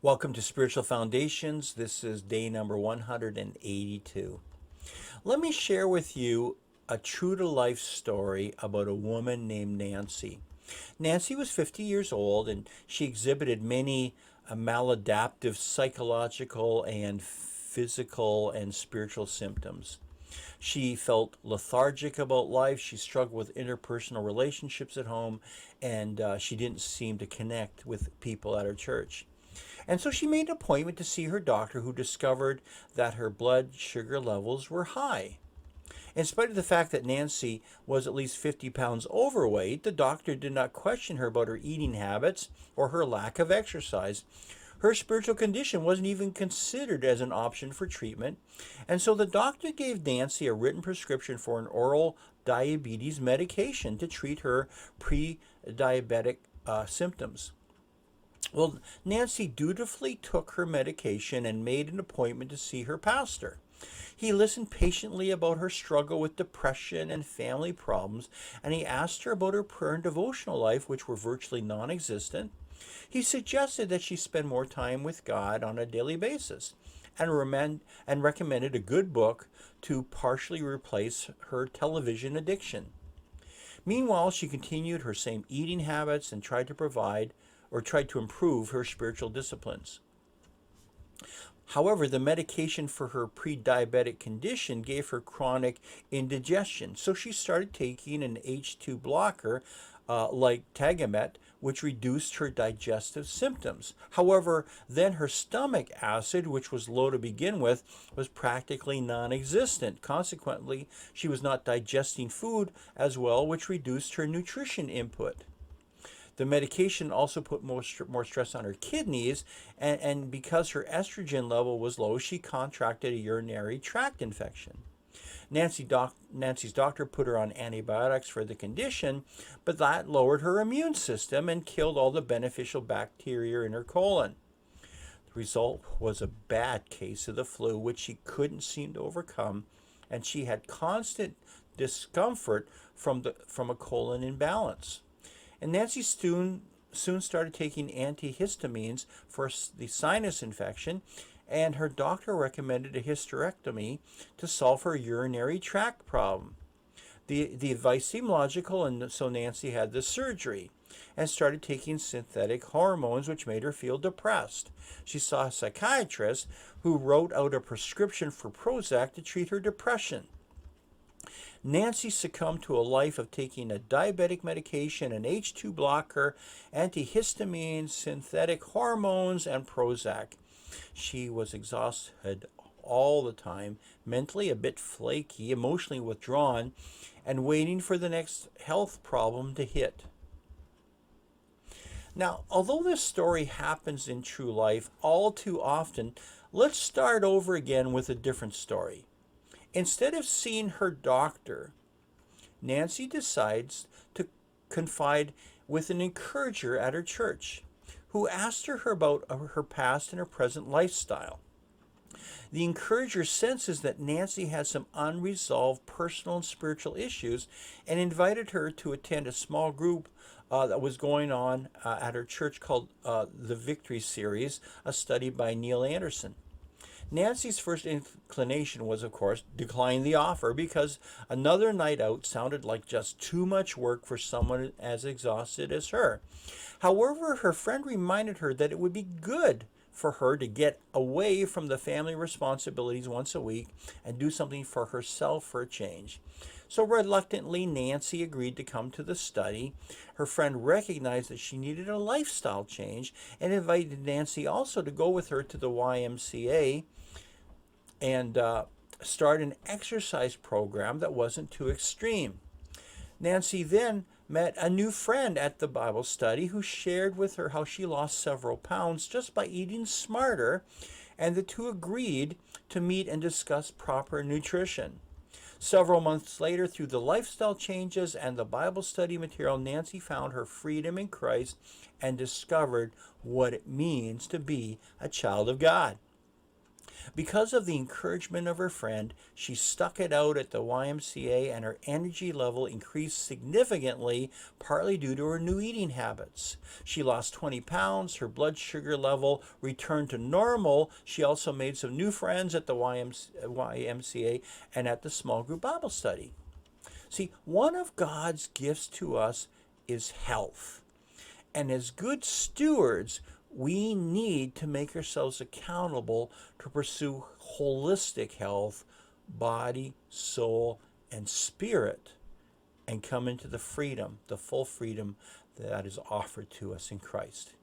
Welcome to Spiritual Foundations. This is day number 182. Let me share with you a true to life story about a woman named Nancy. Nancy was 50 years old and she exhibited many maladaptive psychological and physical and spiritual symptoms. She felt lethargic about life. She struggled with interpersonal relationships at home, and she didn't seem to connect with people at her church. And so she made an appointment to see her doctor, who discovered that her blood sugar levels were high. In spite of the fact that Nancy was at least 50 pounds overweight, the doctor did not question her about her eating habits or her lack of exercise. Her spiritual condition wasn't even considered as an option for treatment, and so the doctor gave Nancy a written prescription for an oral diabetes medication to treat her pre diabetic symptoms. Well, Nancy dutifully took her medication and made an appointment to see her pastor. He listened patiently about her struggle with depression and family problems, and he asked her about her prayer and devotional life, which were virtually non existent. He suggested that she spend more time with God on a daily basis and recommended a good book to partially replace her television addiction. Meanwhile, she continued her same eating habits and tried to improve her spiritual disciplines. However, the medication for her pre diabetic condition gave her chronic indigestion, so she started taking an H2 blocker like Tagamet, which reduced her digestive symptoms. However, then her stomach acid, which was low to begin with, was practically non existent. Consequently, she was not digesting food as well, which reduced her nutrition input. The medication also put more stress on her kidneys, and because her estrogen level was low, she contracted a urinary tract infection. Nancy's doctor put her on antibiotics for the condition, but that lowered her immune system and killed all the beneficial bacteria in her colon. The result was a bad case of the flu, which she couldn't seem to overcome, and she had constant discomfort from a colon imbalance. And Nancy soon started taking antihistamines for the sinus infection, and her doctor recommended a hysterectomy to solve her urinary tract problem. The advice seemed logical, and so Nancy had the surgery and started taking synthetic hormones, which made her feel depressed. She saw a psychiatrist who wrote out a prescription for Prozac to treat her depression. Nancy succumbed to a life of taking a diabetic medication, an H2 blocker, antihistamines, synthetic hormones, and Prozac. She was exhausted all the time, mentally a bit flaky, emotionally withdrawn, and waiting for the next health problem to hit. Now, although this story happens in true life all too often, let's start over again with a different story. Instead of seeing her doctor, Nancy decides to confide with an encourager at her church who asked her about her past and her present lifestyle. The encourager senses that Nancy has some unresolved personal and spiritual issues and invited her to attend a small group that was going on at her church called the Victory Series, a study by Neil Anderson. Nancy's first inclination was, of course, decline the offer because another night out sounded like just too much work for someone as exhausted as her. However, her friend reminded her that it would be good for her to get away from the family responsibilities once a week and do something for herself for a change. So reluctantly, Nancy agreed to come to the study. Her friend recognized that she needed a lifestyle change and invited Nancy also to go with her to the YMCA and start an exercise program that wasn't too extreme. Nancy then met a new friend at the Bible study who shared with her how she lost several pounds just by eating smarter, and the two agreed to meet and discuss proper nutrition. Several months later, through the lifestyle changes and the Bible study material, Nancy found her freedom in Christ and discovered what it means to be a child of God. Because of the encouragement of her friend, she stuck it out at the YMCA and her energy level increased significantly, partly due to her new eating habits. She lost 20 pounds, her blood sugar level returned to normal. She also made some new friends at the YMCA and at the small group Bible study. See, one of God's gifts to us is health. And as good stewards, we need to make ourselves accountable to pursue holistic health, body, soul, and spirit, and come into the freedom, the full freedom that is offered to us in Christ.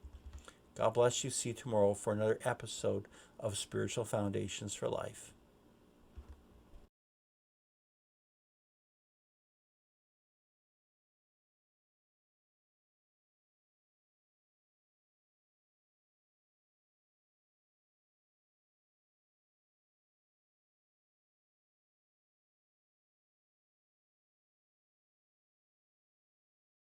God bless you. See you tomorrow for another episode of Spiritual Foundations for Life.